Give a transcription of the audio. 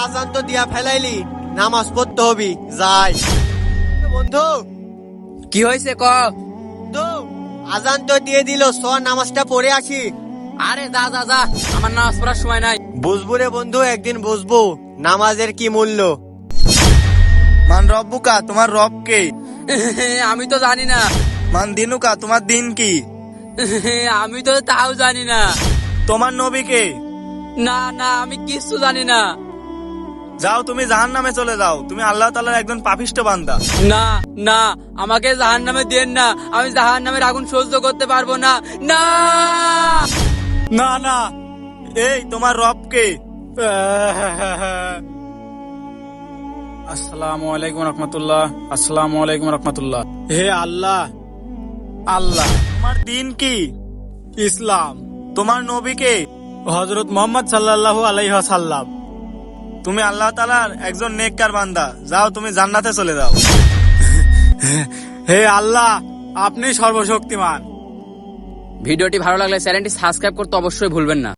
আজান তো দিয়া ফেলাইলি, নামাজ পড়তে হবি, যাই। বন্ধু কি হয়েছে ক? তো আজান তো দিয়ে দিল, নামাজটা পড়ে আসি। আরে যা যা যা, আমার নামাজ পড়ার সময় নাই। বুঝবো রে বন্ধু, একদিন বুঝবো নামাজের কি মূল্য। মান রব্বুকা, তোমার রব কে? আমি তো জানি না। মান দিনুকা, তোমার দিন কি? আমি তো তাও জানি না। তোমার নবী কে? না না, আমি কিচ্ছু জানি না। যাও, তুমি জাহান্নামে চলে যাও, তুমি আল্লাহ তাআলার একজন পাপিষ্ঠ বান্দা। না না, আমাকে জাহান্নামে দেন না, আমি জাহান্নামের আগুন সহ্য করতে পারবো না। না না না, এই তোমার রব কে? আসসালামু আলাইকুম রহমতুল্লাহ। আসসালামু আলাইকুম রহমতুল্লাহ। হে আল্লাহ, আল্লাহ। তোমার দিন কি? ইসলাম। তোমার নবী কে? হযরত মুহাম্মদ সাল্লাল্লাহু আলাইহি ওয়াসাল্লাম। তুমি আল্লাহ তাআলার একজন নেককার বান্দা, যাও তুমি জান্নাতে চলে যাও। হে আল্লাহ, আপনি সর্বশক্তিমান। ভিডিওটি ভালো লাগলে চ্যানেলটি সাবস্ক্রাইব করতে অবশ্যই ভুলবেন না।